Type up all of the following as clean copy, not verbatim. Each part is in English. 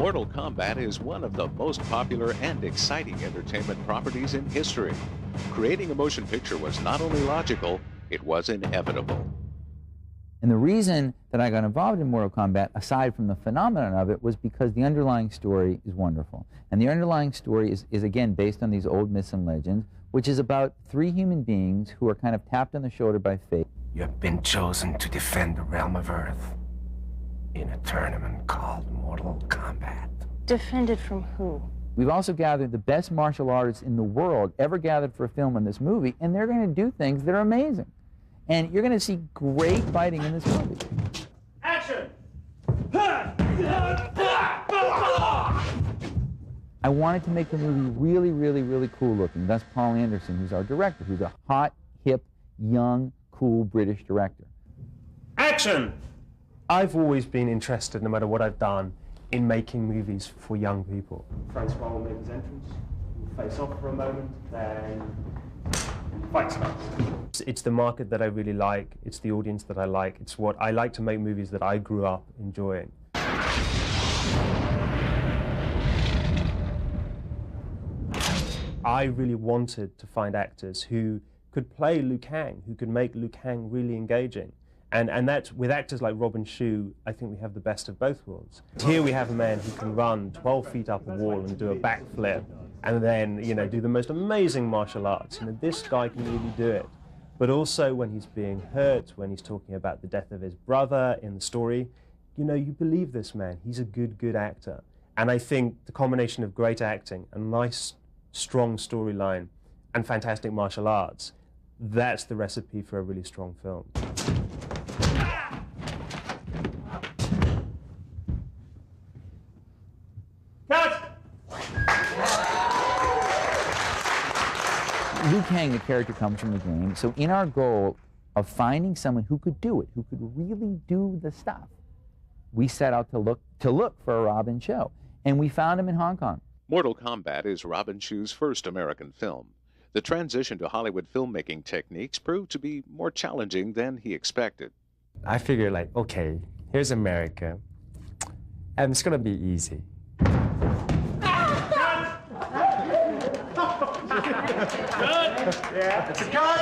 Mortal Kombat is one of the most popular and exciting entertainment properties in history. Creating a motion picture was not only logical, it was inevitable. And the reason that I got involved in Mortal Kombat, aside from the phenomenon of it, was because the underlying story is wonderful. And the underlying story is again, based on these old myths and legends, which is about three human beings who are kind of tapped on the shoulder by fate. You have been chosen to defend the realm of Earth in a tournament called Mortal Kombat. Defended from who? We've also gathered the best martial artists in the world ever gathered for a film in this movie, and they're going to do things that are amazing. And you're going to see great fighting in this movie. Action! I wanted to make the movie really, really, really cool looking. Thus Paul Anderson, who's our director, who's a hot, hip, young, cool British director. Action! I've always been interested, no matter what I've done, in making movies for young people. Francois will make his entrance. We'll face off for a moment, then fight starts. It's the market that I really like, it's the audience that I like, it's what I like to make movies that I grew up enjoying. I really wanted to find actors who could play Liu Kang, who could make Liu Kang really engaging. And that's, with actors like Robin Shou, I think we have the best of both worlds. Here we have a man who can run 12 feet up a wall and do a backflip, and then, you know, do the most amazing martial arts. You know, this guy can really do it. But also when he's being hurt, when he's talking about the death of his brother in the story, you know, you believe this man. He's a good actor. And I think the combination of great acting, a nice, strong storyline, and fantastic martial arts, that's the recipe for a really strong film. Liu Kang, the character, comes from the game. So in our goal of finding someone who could do it, who could really do the stuff, we set out to look for a Robin Shou. And we found him in Hong Kong. Mortal Kombat is Robin Shou's first American film. The transition to Hollywood filmmaking techniques proved to be more challenging than he expected. I figured, like, okay, here's America, and it's gonna be easy. Yeah. Cut!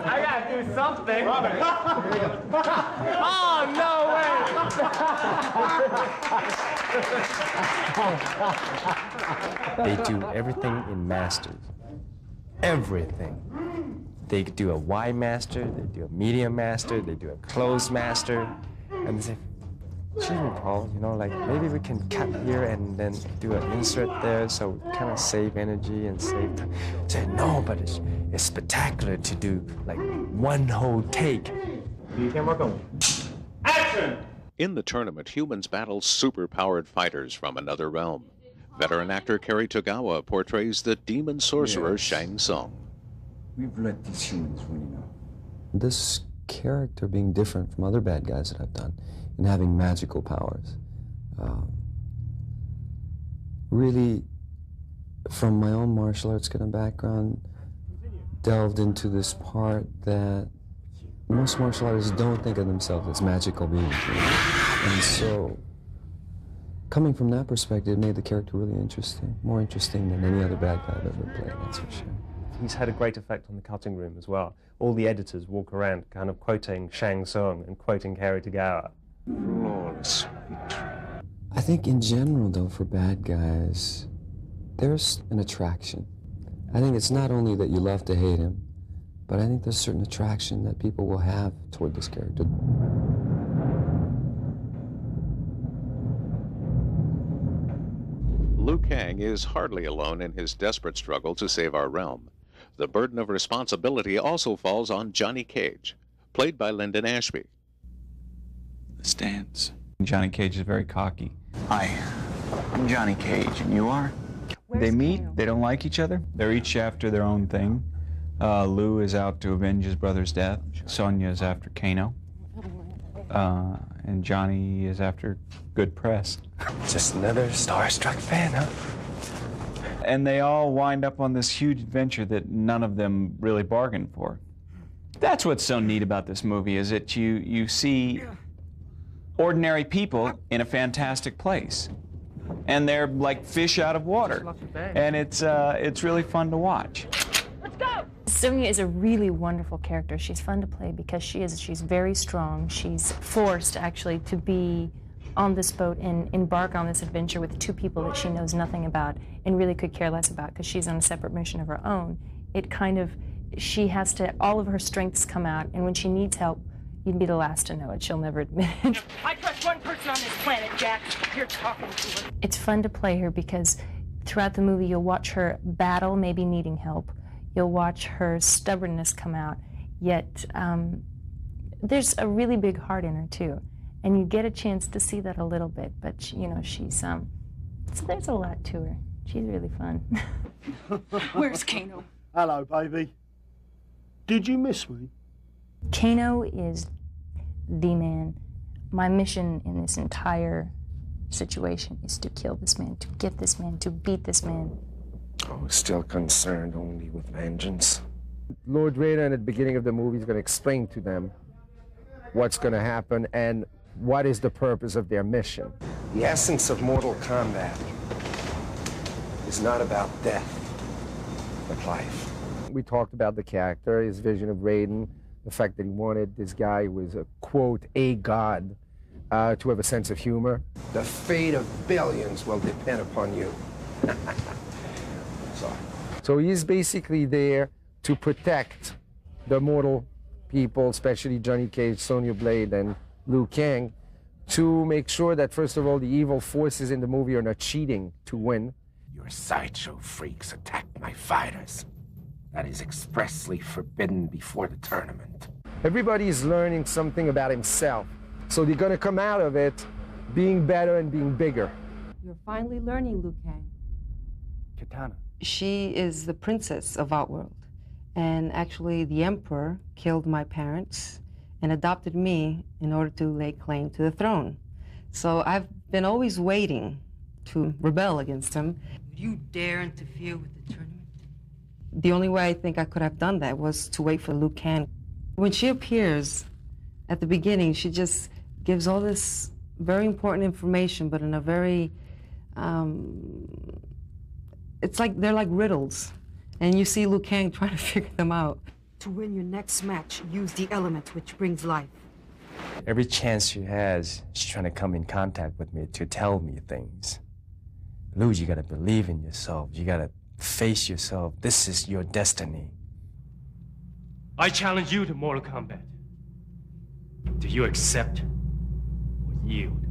I gotta do something. Oh, no They do everything in masters. Everything. They do a wide master, they do a medium master, they do a closed master, and they say, excuse me, Paul, you know, like, maybe we can cut here and then do an insert there, so kind of save energy and save time. Say, no, but it's spectacular to do, like, one whole take. Action! In the tournament, humans battle super-powered fighters from another realm. Veteran actor Kerry Togawa portrays the demon sorcerer Shang Tsung. We've let these humans win enough. This character being different from other bad guys that I've done and having magical powers. Really, from my own martial arts kind of background, delved into this part that most martial artists don't think of themselves as magical beings. And so, coming from that perspective made the character really interesting, more interesting than any other bad guy I've ever played, that's for sure. He's had a great effect on the cutting room as well. All the editors walk around kind of quoting Shang Tsung and quoting Kerry Togawa. Flawless victory. I think in general, though, for bad guys, there's an attraction. I think it's not only that you love to hate him, but I think there's a certain attraction that people will have toward this character. Liu Kang is hardly alone in his desperate struggle to save our realm. The burden of responsibility also falls on Johnny Cage, played by Lyndon Ashby. The stance. Johnny Cage is very cocky. Hi, I'm Johnny Cage, and you are? They meet, they don't like each other. They're each after their own thing. Liu is out to avenge his brother's death. Sonya is after Kano. And Johnny is after good press. Just another starstruck fan, huh? And they all wind up on this huge adventure that none of them really bargained for. That's what's so neat about this movie, is that you see ordinary people in a fantastic place. And they're like fish out of water. And it's really fun to watch. Let's go! Sonia is a really wonderful character. She's fun to play because she's very strong. She's forced, actually, to be on this boat and embark on this adventure with two people that she knows nothing about and really could care less about because she's on a separate mission of her own. It kind of, she has to, all of her strengths come out, and when she needs help, you'd be the last to know it. She'll never admit it. I trust one person on this planet, Jack. You're talking to her. It's fun to play her because throughout the movie you'll watch her battle, maybe needing help. You'll watch her stubbornness come out, yet there's a really big heart in her too. And you get a chance to see that a little bit, but you know, she's, so there's a lot to her. She's really fun. Where's Kano? Hello, baby. Did you miss me? Kano is the man. My mission in this entire situation is to kill this man, to get this man, to beat this man. Oh, still concerned only with vengeance. Lord Vader, at the beginning of the movie, is going to explain to them what's going to happen and what is the purpose of their mission. The essence of Mortal Kombat is not about death, but life. We talked about the character, his vision of Raiden, the fact that he wanted this guy who was a, quote, a god, to have a sense of humor. The fate of billions will depend upon you. Sorry. So he's basically there to protect the mortal people, especially Johnny Cage, Sonya Blade, and Liu Kang, to make sure that, first of all, the evil forces in the movie are not cheating to win. Your sideshow freaks attacked my fighters. That is expressly forbidden before the tournament. Everybody is learning something about himself. So they're going to come out of it being better and being bigger. You're finally learning, Liu Kang. Katana. She is the princess of Outworld. And actually, the Emperor killed my parents and adopted me in order to lay claim to the throne. So I've been always waiting to rebel against him. Would you dare interfere with the tournament? The only way I think I could have done that was to wait for Liu Kang. When she appears at the beginning, she just gives all this very important information, but in a very, it's like, they're like riddles. And you see Liu Kang trying to figure them out. To win your next match, use the element which brings life. Every chance she has, she's trying to come in contact with me to tell me things. Liu, you gotta believe in yourself. You gotta face yourself. This is your destiny. I challenge you to Mortal Kombat. Do you accept or yield?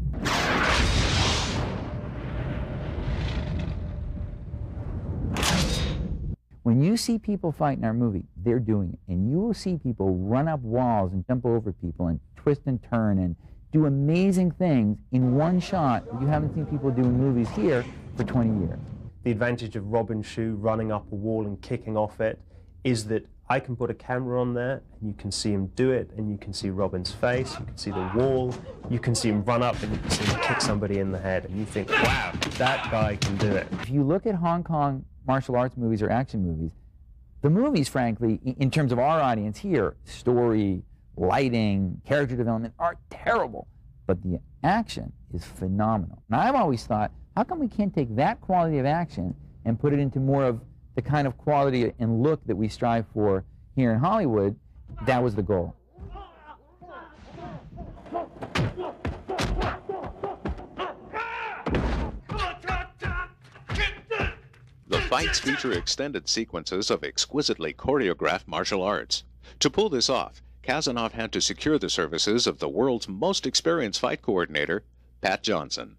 When you see people fight in our movie, they're doing it. And you will see people run up walls and jump over people and twist and turn and do amazing things in one shot that you haven't seen people do in movies here for 20 years. The advantage of Robin Shou running up a wall and kicking off it is that I can put a camera on there and you can see him do it, and you can see Robin's face, you can see the wall, you can see him run up and you can see him kick somebody in the head, and you think, wow, that guy can do it. If you look at Hong Kong martial arts movies or action movies, the movies, frankly, in terms of our audience here, story, lighting, character development, are terrible. But the action is phenomenal. And I've always thought, how come we can't take that quality of action and put it into more of the kind of quality and look that we strive for here in Hollywood? That was the goal. The fights feature extended sequences of exquisitely choreographed martial arts. To pull this off, Kazanov had to secure the services of the world's most experienced fight coordinator, Pat Johnson.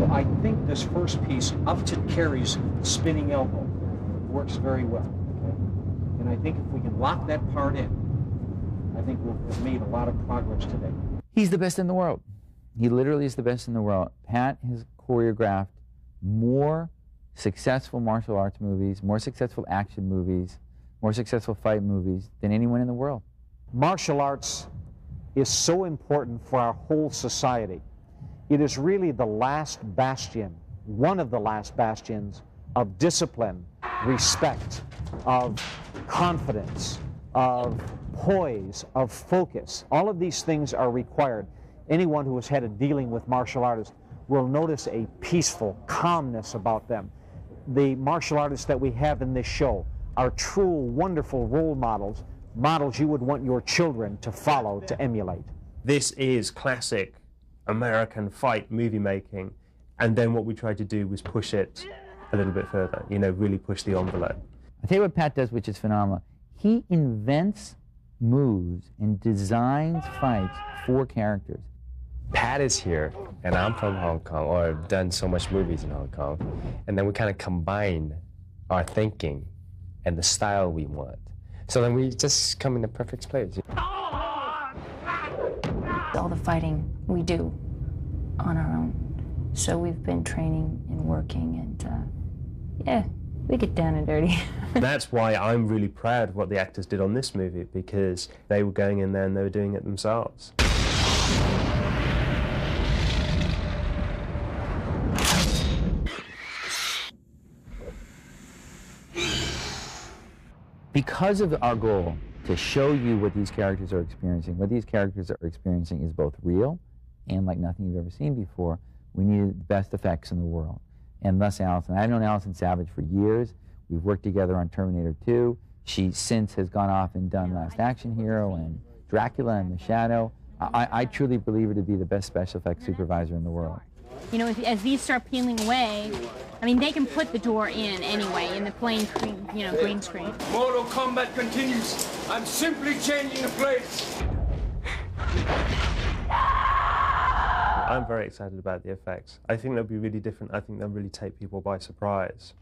I think this first piece, up to Kerry's spinning elbow, works very well. Okay? And I think if we can lock that part in, I think we've made a lot of progress today. He's the best in the world. He literally is the best in the world. Pat has choreographed more successful martial arts movies, more successful action movies, more successful fight movies than anyone in the world. Martial arts is so important for our whole society. It is really the last bastion, one of the last bastions of discipline, respect, of confidence, of poise, of focus. All of these things are required. anyone who has had a dealing with martial artists will notice a peaceful calmness about them. The martial artists that we have in this show are true, wonderful role models, models you would want your children to follow, to emulate. This is classic American fight movie making, and then what we tried to do was push it a little bit further, you know, really push the envelope. I'll tell you what Pat does, which is phenomenal. He invents moves and designs fights for characters. Pat is here, and I'm from Hong Kong, or I've done so much movies in Hong Kong, and then we kind of combine our thinking and the style we want. So then we just come in the perfect place. All the fighting we do on our own. So we've been training and working, and yeah, we get down and dirty. That's why I'm really proud of what the actors did on this movie, because they were going in there and they were doing it themselves. Because of our goal to show you what these characters are experiencing, what these characters are experiencing is both real and like nothing you've ever seen before, we needed the best effects in the world. And thus Allison. I've known Allison Savage for years. We've worked together on Terminator 2. She since has gone off and done Last Action Hero and Dracula and The Shadow. I truly believe her to be the best special effects supervisor in the world. You know, as these start peeling away, I mean, they can put the door in anyway, in the plain, green screen. Mortal Kombat continues. I'm simply changing the plates. I'm very excited about the effects. I think they'll be really different. I think they'll really take people by surprise.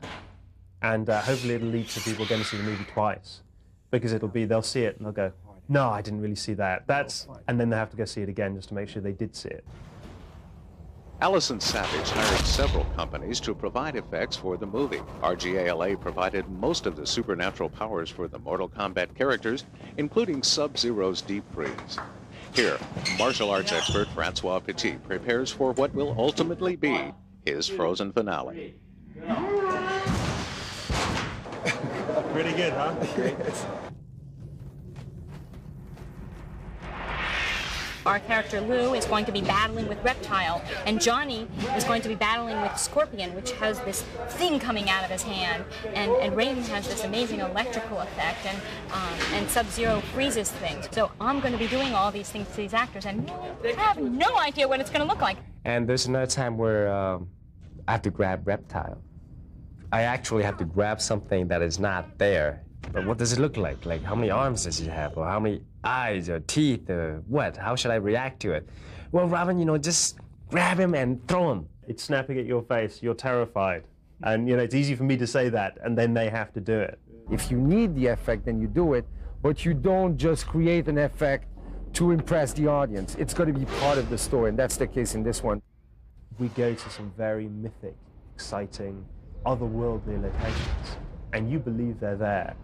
And hopefully it'll lead to people going to see the movie twice. Because they'll see it and they'll go, no, I didn't really see that. And then they have to go see it again just to make sure they did see it. Allison Savage hired several companies to provide effects for the movie. RGALA provided most of the supernatural powers for the Mortal Kombat characters, including Sub-Zero's deep freeze. Here, martial arts expert Francois Petit prepares for what will ultimately be his Frozen finale. Pretty good, huh? Our character Lou is going to be battling with Reptile, and Johnny is going to be battling with Scorpion, which has this thing coming out of his hand, and Raiden has this amazing electrical effect, and Sub-Zero freezes things. So I'm going to be doing all these things to these actors, and I have no idea what it's going to look like. And there's another time where I have to grab Reptile. I actually have to grab something that is not there. But what does it look like? Like, how many arms does he have? Or how many eyes or teeth or what? How should I react to it? Well, Robin, just grab him and throw him. It's snapping at your face. You're terrified. And, it's easy for me to say that, and then they have to do it. If you need the effect, then you do it, but you don't just create an effect to impress the audience. It's got to be part of the story, and that's the case in this one. We go to some very mythic, exciting, otherworldly locations, and you believe they're there.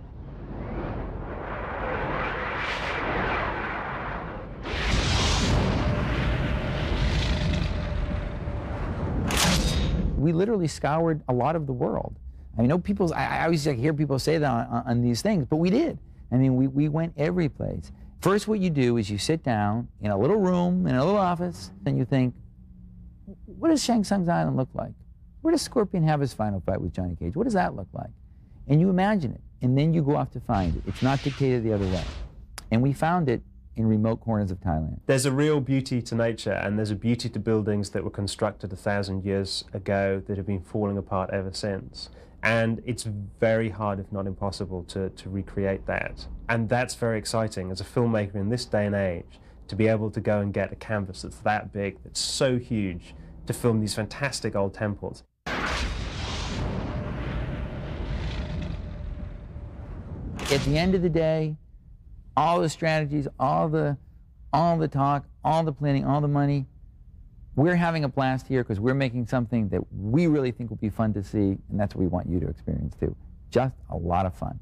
We literally scoured a lot of the world. I mean, I always hear people say that on these things, but we did. I mean, we went every place. First, what you do is you sit down in a little room, in a little office, and you think, what does Shang Tsung's island look like? Where does Scorpion have his final fight with Johnny Cage? What does that look like? And you imagine it, and then you go off to find it. It's not dictated the other way. And we found it in remote corners of Thailand. There's a real beauty to nature, and there's a beauty to buildings that were constructed 1,000 years ago that have been falling apart ever since. And it's very hard, if not impossible, to recreate that. And that's very exciting as a filmmaker in this day and age, to be able to go and get a canvas that's that big, that's so huge, to film these fantastic old temples. At the end of the day, all the strategies, all the talk, all the planning, all the money, we're having a blast here because we're making something that we really think will be fun to see, and that's what we want you to experience too. Just a lot of fun.